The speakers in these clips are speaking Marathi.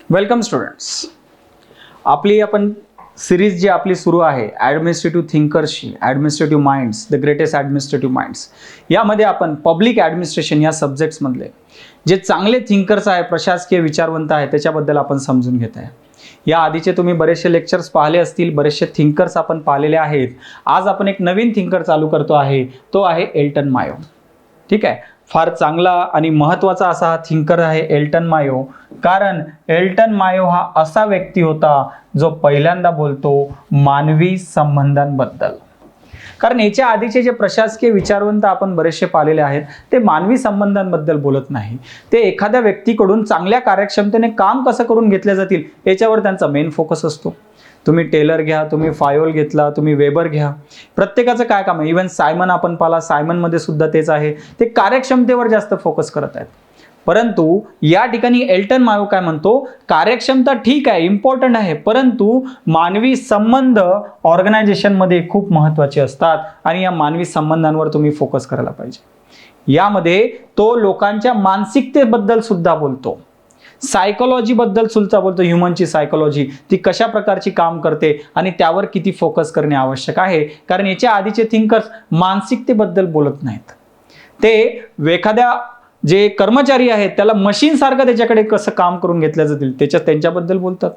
Welcome students. आपण सिरीज जी आपली सुरू आहे ॲडमिनिस्ट्रेटिव्ह थिंकर्सची, administrative minds, the greatest administrative minds, यामध्ये आपण पब्लिक ॲडमिनिस्ट्रेशन या सब्जेक्ट्समधले जे चांगले थिंकर्स आहे, प्रशासकीय विचारवंत आहे, त्याच्याबद्दल आपण समजून घेत आहे. या आधीचे तुम्ही बरेचसे लेक्चर्स पाहिले असतील, बरेचसे थिंकर्स आपण पाहिलेले आहेत. आज आपण एक नवीन थिंकर चालू करतो आहे, तो आहे एल्टन मायो. ठीक आहे, फार चांगला आणि महत्त्वाचा असा हा थिंकर आहे एल्टन मायो. कारण एल्टन मायो हा असा व्यक्ती होता जो पहिल्यांदा बोलतो मानवी संबंधांबद्दल. कारण याच्या आधीचे जे प्रशासकीय विचारवंत आपण बरेचसे पाहिलेले आहेत, ते मानवी संबंधांबद्दल बोलत नाही. ते एखाद्या व्यक्तीकडून चांगल्या कार्यक्षमतेने काम कसं करून घेतले जातील याच्यावर त्यांचा मेन फोकस असतो. तुम्ही टेलर घ्या, तुम्ही फायोल घेतला, तुम्ही वेबर घ्या, प्रत्येकाचं काय काम आहे. इव्हन सायमन आपण पाहिला, सायमनमध्ये सुद्धा तेच आहे. ते कार्यक्षमतेवर जास्त फोकस करत आहेत. परंतु या ठिकाणी एल्टन मायो काय म्हणतो, कार्यक्षमता ठीक आहे, इम्पॉर्टंट आहे, परंतु मानवी संबंध ऑर्गनायझेशनमध्ये खूप महत्त्वाचे असतात आणि या मानवी संबंधांवर तुम्ही फोकस करायला पाहिजे. यामध्ये तो लोकांच्या मानसिकतेबद्दल सुद्धा बोलतो, सायकोलॉजी बद्दल सुद्धा बोलतो. ह्युमनची सायकोलॉजी ती कशा प्रकारची काम करते आणि त्यावर किती फोकस करणे आवश्यक आहे. कारण याच्या आधीचे थिंकर्स मानसिकतेबद्दल बोलत नाहीत. ते एखाद्या जे कर्मचारी आहेत त्याला मशीन सारखं त्याच्याकडे कसं काम करून घेतलं जातील त्यांच्याबद्दल बोलतात.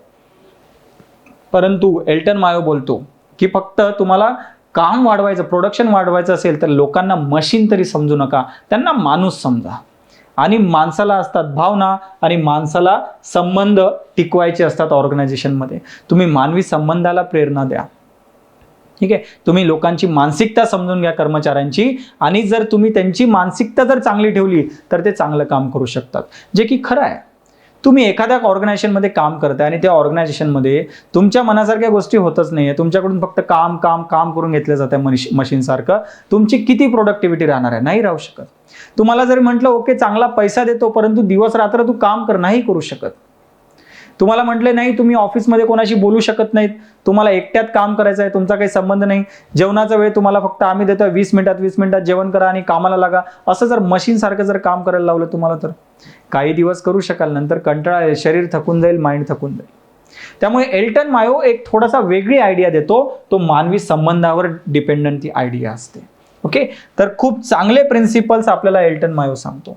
परंतु एल्टन मायो बोलतो की फक्त तुम्हाला काम वाढवायचं, प्रोडक्शन वाढवायचं असेल तर लोकांना मशीन तरी समजू नका, त्यांना माणूस समजा. आणि माणसाला असतात भावना आणि माणसाला संबंध टिकवायचे असतात ऑर्गनायझेशनमध्ये. तुम्ही मानवी संबंधाला प्रेरणा द्या. ठीक आहे, तुम्ही लोकांची मानसिकता समजून घ्या कर्मचाऱ्यांची, आणि जर तुम्ही त्यांची मानसिकता जर चांगली ठेवली तर ते चांगलं काम करू शकतात, जे की खरं आहे. तुम्ही एखाद्या ऑर्गनायझेशनमध्ये काम करताय आणि त्या ऑर्गनायझेशनमध्ये तुमच्या मनासारख्या गोष्टी होतच नाहीये, तुमच्याकडून फक्त काम काम काम करून घेतलं जातं मशीनसारखं, तुमची किती प्रोडक्टिव्हिटी राहणार आहे? नाही राहू शकत. तुम्हाला जरी म्हटलं ओके चांगला पैसा देतो, परंतु दिवस रात्र तू काम कर, नाही करू शकत. तुम्हाला म्हटले नाही तुम्ही ऑफिसमध्ये कोणाशी बोलू शकत नाहीत, तुम्हाला एकट्यात काम करायचं आहे, तुमचा काही संबंध नाही, जेवणाचा वेळ तुम्हाला फक्त आम्ही देतोय 20 मिनिटात जेवण करा आणि कामाला लागा, असं जर मशीन सारखं जर काम करायला लावलं तुम्हाला, तर काही दिवस करू शकाल, नंतर कंटाळा येईल, शरीर थकून जाईल, माइंड थकून जाईल. त्यामुळे एल्टन मायो एक थोडासा वेगळी आयडिया देतो, तो मानवी संबंधावर डिपेंडंट ती आयडिया असते. ओके, तर खूप चांगले प्रिन्सिपल्स आपल्याला एल्टन मायो सांगतो.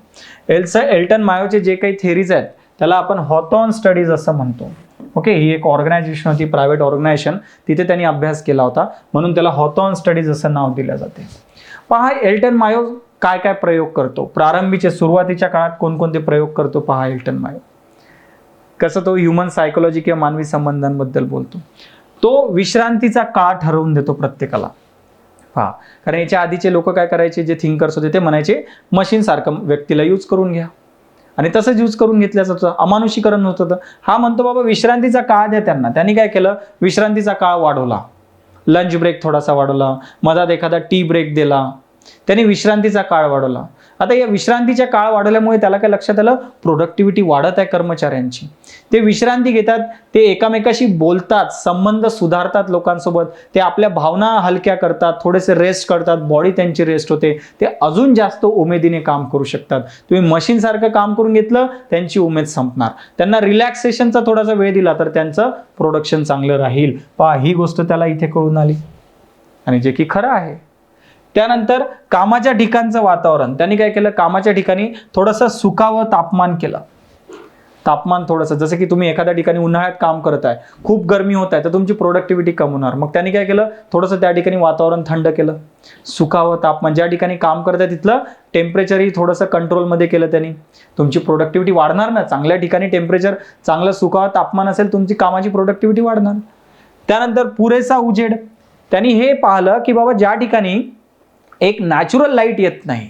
एल्टन मायोचे जे काही थेरीज आहेत त्याला आपण हॉथॉर्न स्टडीज असं म्हणतो. ओके, ही एक ऑर्गनायझेशन होती, प्रायव्हेट ऑर्गनायझेशन, तिथे त्यांनी अभ्यास केला होता, म्हणून त्याला हॉथॉर्न स्टडीज असं नाव दिलं जाते. पहा एल्टन मायो काय काय प्रयोग करतो, प्रारंभीचे सुरुवातीच्या काळात कोणकोणते प्रयोग करतो पहा एल्टन मायो. कसं तो ह्युमन सायकोलॉजी किंवा मानवी संबंधांबद्दल बोलतो. तो विश्रांतीचा काळ ठरवून देतो प्रत्येकाला. पहा, कारण याच्या आधीचे लोक काय करायचे, जे थिंकर्स होते ते म्हणायचे मशीन सारखं व्यक्तीला यूज करून घ्या, आणि तसंच यूज करून घेतल्याच होतं, अमानुषीकरण होत होतं. हा म्हणतो बाबा विश्रांतीचा काळ द्या त्यांना. त्यांनी काय केलं, विश्रांतीचा काळ वाढवला, लंच ब्रेक थोडासा वाढवला, मधात एखादा टी ब्रेक दिला, त्यांनी विश्रांतीचा काळ वाढवला. आता या विश्रांतीच्या काळ वाढवल्यामुळे त्याला काय लक्षात आलं, प्रोडक्टिव्हिटी वाढत आहे कर्मचाऱ्यांची. ते विश्रांती घेतात, ते एकामेकाशी बोलतात, संबंध सुधारतात लोकांसोबत, ते आपल्या भावना हलक्या करतात, थोडेसे रेस्ट करतात, बॉडी त्यांची रेस्ट होते, ते अजून जास्त उमेदीने काम करू शकतात. तुम्ही मशीन सारखं काम करून घेतलं, त्यांची उमेद संपणार. त्यांना रिलॅक्सेशनचा थोडासा वेळ दिला तर त्यांचं प्रोडक्शन चांगलं राहील. पहा, ही गोष्ट त्याला इथे कळून आली, आणि जे की खरं आहे. त्यानंतर कामाच्या ठिकाणचं वातावरण त्यांनी काय केलं, कामाच्या ठिकाणी थोडंसं सुकावं तापमान केलं. तापमान थोडंसं, जसं की तुम्ही एखाद्या ठिकाणी उन्हाळ्यात काम करत आहे, खूप गरमी होत आहे, तर तुमची प्रोडक्टिव्हिटी कमी होणार. मग त्यांनी काय केलं, थोडंसं त्या ठिकाणी वातावरण थंड केलं. सुकावं तापमान, ज्या ठिकाणी काम करत आहे तिथलं टेम्परेचरही थोडंसं कंट्रोलमध्ये केलं त्यांनी. तुमची प्रोडक्टिव्हिटी वाढणार ना, चांगल्या ठिकाणी टेम्परेचर चांगलं सुकावं तापमान असेल, तुमची कामाची प्रोडक्टिव्हिटी वाढणार. त्यानंतर पुरेसा उजेड, त्यांनी हे पाहिलं की बाबा ज्या ठिकाणी एक नॅचरल लाईट येत नाही,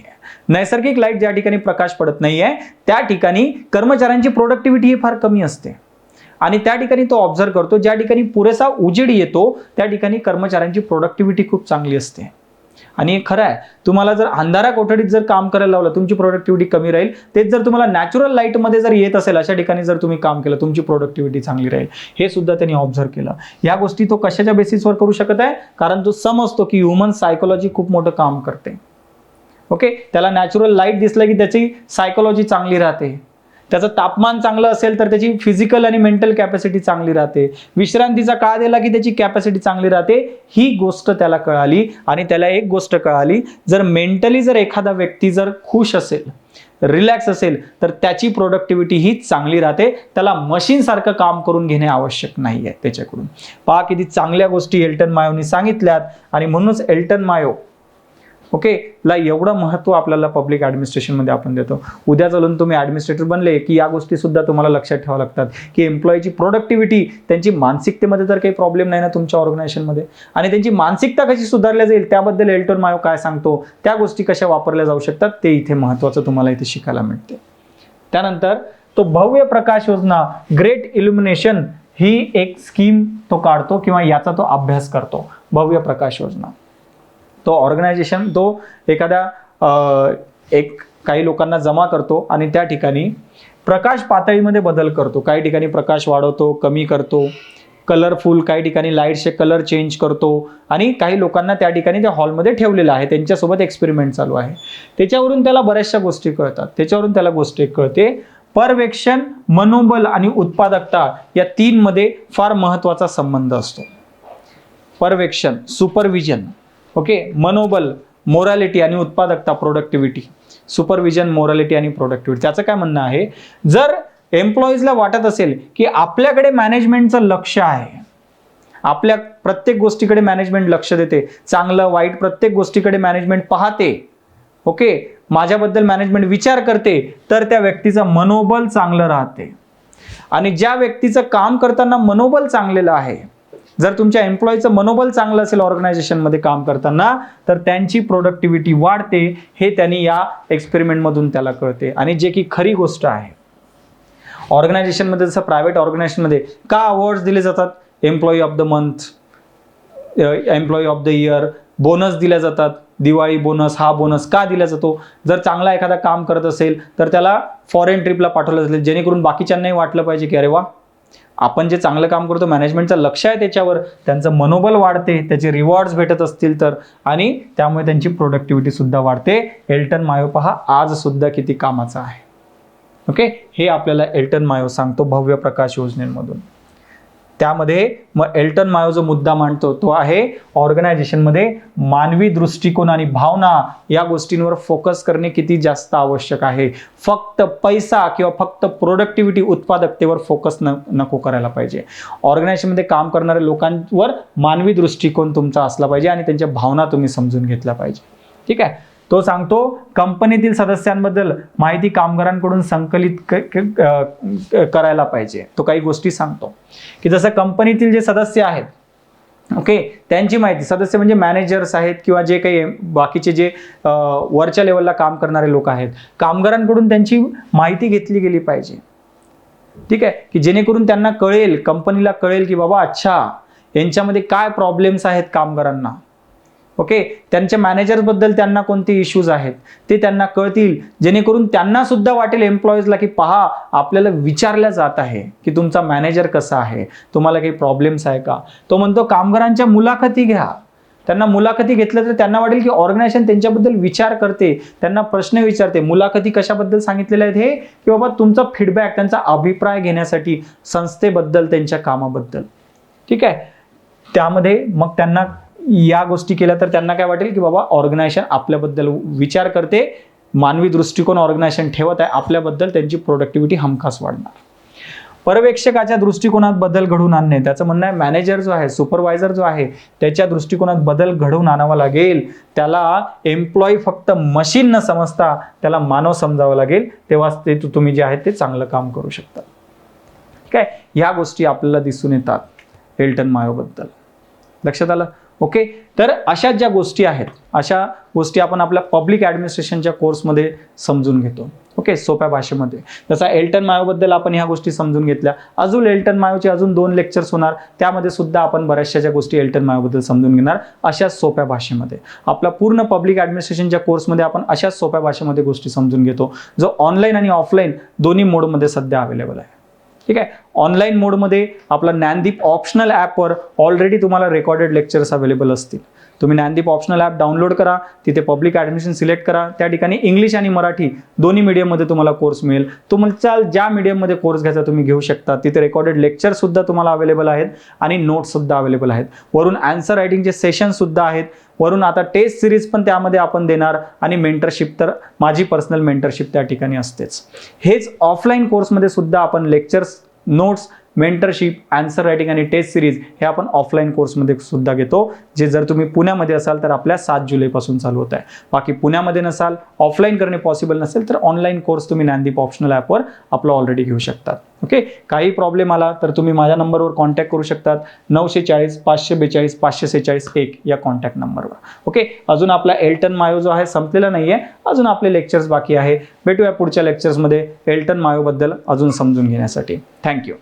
नैसर्गिक लाईट ज्या ठिकाणी प्रकाश पडत नाहीये, त्या ठिकाणी कर्मचाऱ्यांची प्रोडक्टिव्हिटी ही फार कमी असते. आणि त्या ठिकाणी तो ऑब्झर्व करतो, ज्या ठिकाणी पुरेसा उजेड येतो त्या ठिकाणी कर्मचाऱ्यांची प्रोडक्टिव्हिटी खूप चांगली असते. आणि खरं आहे, तुम्हाला जर अंधारा कोठडीत जर काम करायला लावलं, तुमची प्रोडक्टिव्हिटी कमी राहील. तेच जर तुम्हाला नॅचरल लाईटमध्ये जर येत असेल, अशा ठिकाणी जर तुम्ही काम केलं, तुमची प्रोडक्टिव्हिटी चांगली राहील. हे सुद्धा त्यांनी ऑब्झर्व केलं. या गोष्टी तो कशाच्या बेसिसवर करू शकत आहे, कारण तो समजतो की ह्युमन सायकोलॉजी खूप मोठं काम करते. ओके, त्याला नॅचरल लाईट दिसलं की त्याची सायकोलॉजी चांगली राहते. त्याचं तापमान चांगलं असेल तर त्याची फिजिकल आणि मेंटल कॅपॅसिटी चांगली राहते, विश्रांतीचा काळ दिला की त्याची कॅपॅसिटी चांगली राहते. ही गोष्ट त्याला कळाली. आणि त्याला एक गोष्ट कळाली, जर मेंटली जर एखादा व्यक्ती जर खुश असेल, रिलॅक्स असेल, तर त्याची प्रोडक्टिव्हिटी ही चांगली राहते. त्याला मशीन सारखं काम करून घेणे आवश्यक नाहीये त्याच्याकडून. पहा किती चांगल्या गोष्टी एल्टन मायोनी सांगितल्यात. आणि म्हणूनच एल्टन मायो ला एवढं महत्व आपल्याला पब्लिक ऍडमिनिस्ट्रेशन मध्ये आपण देतो. उद्या चालून तुम्ही ऍडमिनिस्ट्रेटर बनले की या गोष्टी सुद्धा तुम्हाला लक्षात ठेवाव्या लागतात की एम्प्लॉईची प्रोडक्टिव्हिटी, त्यांची मानसिकतेमध्ये तर काही प्रॉब्लेम नाही ना तुमच्या ऑर्गनायझेशनमध्ये, आणि त्यांची मानसिकता कशी सुधारल्या जाईल त्याबद्दल एल्टन मायो काय सांगतो, त्या गोष्टी कशा वापरल्या जाऊ शकतात ते इथे महत्वाचं तुम्हाला इथे शिकायला मिळते. त्यानंतर तो भव्य प्रकाश योजना, ग्रेट इल्युमिनेशन ही एक स्कीम तो काढतो किंवा याचा तो अभ्यास करतो. भव्य प्रकाश योजना तो ऑर्गनायझेशन तो एखाद्या काही लोकांना जमा करतो आणि त्या ठिकाणी प्रकाश पातळीमध्ये बदल करतो. काही ठिकाणी प्रकाश वाढवतो, कमी करतो, कलरफुल, काही ठिकाणी लाईटचे कलर चेंज करतो. आणि काही लोकांना त्या ठिकाणी त्या हॉलमध्ये ठेवलेलं आहे, त्यांच्यासोबत एक्सपेरिमेंट चालू आहे. त्याच्यावरून त्याला बऱ्याचशा गोष्टी कळतात. त्याच्यावरून त्याला गोष्ट एक कळते, पर्यवेक्षण, मनोबल आणि उत्पादकता या 3 मध्ये फार महत्वाचा संबंध असतो. पर्यवेक्षण, सुपरविजन, मनोबल, मोरॅलिटी आणि उत्पादकता, प्रोडक्टिव्हिटी. सुपरविजन, मोरॅलिटी आणि प्रोडक्टिव्हिटी. त्याचं काय म्हणणं आहे, जर एम्प्लॉईजला वाटत असेल की आपल्याकडे मॅनेजमेंटचं लक्ष आहे, आपल्या प्रत्येक गोष्टीकडे मॅनेजमेंट लक्ष देते, चांगलं वाईट प्रत्येक गोष्टीकडे मॅनेजमेंट पाहते, माझ्याबद्दल मॅनेजमेंट विचार करते, तर त्या व्यक्तीचं मनोबल चांगलं राहते. आणि ज्या व्यक्तीचं काम करताना मनोबल चांगलेलं आहे, जर तुमच्या एम्प्लॉईचं मनोबल चांगलं असेल ऑर्गनायझेशनमध्ये काम करताना, तर त्यांची प्रोडक्टिव्हिटी वाढते. हे त्यांनी या एक्सपेरिमेंटमधून त्याला कळते. आणि जे की खरी गोष्ट आहे. ऑर्गनायझेशनमध्ये जसं प्रायव्हेट ऑर्गनायझेशनमध्ये का अवॉर्ड्स दिले जातात, employee of the month, employee of the year, bonus दिले जातात, दिवाळी बोनस, हा बोनस का दिला जातो, जर चांगला एखादा काम करत असेल तर त्याला फॉरेन ट्रिपला पाठवलं जाईल, जेणेकरून बाकीच्यांनाही वाटलं पाहिजे की अरे वा, आपण जे चांगलं काम करतो, मॅनेजमेंटचं लक्ष आहे त्याच्यावर, त्यांचं मनोबल वाढते, त्याचे रिवॉर्ड्स भेटत असतील तर, आणि त्यामुळे त्यांची प्रोडक्टिव्हिटी सुद्धा वाढते. एल्टन मायो पहा आज सुद्धा किती कामाचा आहे. हे आपल्याला एल्टन मायो सांगतो भव्य प्रकाश योजनेमधून. त्यामध्ये मग एल्टन मायो जो मुद्दा मांडतो तो आहे, ऑर्गनायझेशनमध्ये मानवी दृष्टिकोन आणि भावना या गोष्टींवर फोकस करणे किती जास्त आवश्यक आहे. फक्त पैसा किंवा फक्त प्रोडक्टिव्हिटी, उत्पादकतेवर फोकस नको करायला पाहिजे. ऑर्गनायझेशनमध्ये काम करणाऱ्या लोकांवर मानवी दृष्टिकोन तुमचा असला पाहिजे आणि त्यांच्या भावना तुम्ही समजून घेतल्या पाहिजे. ठीक आहे. तो सांगतो कंपनीतील सदस्यांबद्दल माहिती कामगारांकडून संकलित करायला पाहिजे. तो काही गोष्टी सांगतो की जसं कंपनीतील जे सदस्य आहेत, त्यांची माहिती, सदस्य म्हणजे मॅनेजर्स आहेत किंवा जे काही बाकीचे जे वरच्या लेवलला काम करणारे लोक आहेत, कामगारांकडून त्यांची माहिती घेतली गेली पाहिजे. ठीक आहे, की जेणेकरून त्यांना कळेल, कंपनीला कळेल की बाबा अच्छा यांच्यामध्ये काय प्रॉब्लेम्स आहेत कामगारांना. त्यांच्या मॅनेजरबद्दल त्यांना कोणते इश्यूज आहेत ते त्यांना कळतील, जेणेकरून त्यांना सुद्धा वाटेल एम्प्लॉईजला की पहा आपल्याला विचारलं जात आहे की तुमचा मॅनेजर कसा आहे, तुम्हाला काही प्रॉब्लेम्स आहे का. तो म्हणतो कामगारांच्या मुलाखती घ्या. त्यांना मुलाखती घेतल्या तर त्यांना वाटेल की ऑर्गनायझेशन त्यांच्याबद्दल विचार करते, त्यांना प्रश्न विचारते. मुलाखती कशाबद्दल सांगितलेले आहेत हे, की बाबा तुमचा फीडबॅक, त्यांचा अभिप्राय घेण्यासाठी संस्थेबद्दल, त्यांच्या कामाबद्दल. ठीक आहे. त्यामध्ये मग त्यांना या गोष्टी केल्या तर त्यांना काय वाटेल की बाबा ऑर्गनायझेशन आपल्याबद्दल विचार करते, मानवी दृष्टिकोन ऑर्गनायझेशन ठेवत आहे आपल्याबद्दल, त्यांची प्रोडक्टिव्हिटी हमखास वाढणार. पर्यवेक्षकाच्या दृष्टिकोनात बदल घडवून आणणे, त्याचं म्हणणं आहे मॅनेजर जो आहे, सुपरवायझर जो आहे, त्याच्या दृष्टिकोनात बदल घडवून आणावा लागेल. त्याला एम्प्लॉई फक्त मशीन न समजता त्याला मानव समजावं लागेल, तेव्हाच ते तुम्ही जे आहे ते चांगलं काम करू शकता. काय ह्या गोष्टी आपल्याला दिसून येतात एल्टन मायोबद्दल. लक्षात आलं. तर अशा ज्या गोष्टी आहेत, अशा गोष्टी आपण आपल्या पब्लिक ऍडमिनिस्ट्रेशनच्या कोर्समध्ये समजून घेतो. सोप्या भाषेमध्ये. जसा एल्टन मायोबद्दल आपण ह्या गोष्टी समजून घेतल्या. अजून एल्टन मायोचे अजून 2 लेक्चर्स होणार, त्यामध्ये सुद्धा आपण बऱ्याचशा ज्या गोष्टी एल्टन मायोबद्दल समजून घेणार अशा सोप्या भाषेमध्ये. आपला पूर्ण पब्लिक ऍडमिनिस्ट्रेशनच्या कोर्समध्ये आपण अशाच सोप्या भाषेमध्ये गोष्टी समजून घेतो, जो ऑनलाईन आणि ऑफलाईन दोन्ही मोडमध्ये सध्या अवेलेबल आहे. ठीक आहे. ऑनलाईन मोडमध्ये आपला ज्ञानदीप ऑप्शनल ॲपवर ऑलरेडी तुम्हाला रेकॉर्डेड लेक्चर्स अवेलेबल असतील. तुम्ही ज्ञानदीप ऑप्शनल ॲप डाउनलोड करा, तिथे पब्लिक ॲडमिशन सिलेक्ट करा, त्या ठिकाणी इंग्लिश आणि मराठी दोन्ही मीडियममध्ये तुम्हाला कोर्स मिळेल. तुमचा ज्या मीडियममध्ये कोर्स घ्यायचा तुम्ही घेऊ शकता. तिथे रेकॉर्डेड लेक्चरसुद्धा तुम्हाला अवेलेबल आहेत आणि नोट्ससुद्धा अवेलेबल आहेत. वरून आन्सर रायटिंगचे सेशनसुद्धा आहेत. वरून आता टेस्ट सिरीज पण त्यामध्ये आपण देणार आणि मेंटरशिप तर माझी पर्सनल मेंटरशिप त्या ठिकाणी असतेच. हेच ऑफलाईन कोर्समध्ये सुद्धा आपण lectures, notes, mentorship, answer writing आणि टेस्ट सिरीज हे आपण ऑफलाईन कोर्समध्ये सुद्धा घेतो, जे जर तुम्ही पुण्यामध्ये असाल तर आपल्या 7 जुलैपासून चालू होत आहे. बाकी पुण्यामध्ये नसाल, ऑफलाईन करणे पॉसिबल नसेल तर ऑनलाईन कोर्स तुम्ही ज्ञानदीप ऑप्शनल ॲपवर आपला ऑलरेडी घेऊ शकतात. ओके, काही प्रॉब्लेम आला तर तुम्ही माझ्या नंबरवर कॉन्टॅक्ट करू शकतात. 940 542 546 1 या कॉन्टॅक्ट नंबरवर. ओके, अजून आपला एल्टन मायो जो आहे संपलेला नाही आहे, अजून आपले लेक्चर्स बाकी आहे. भेटूया पुढच्या लेक्चर्समध्ये एल्टन मायोबद्दल अजून समजून घेण्यासाठी. थँक्यू.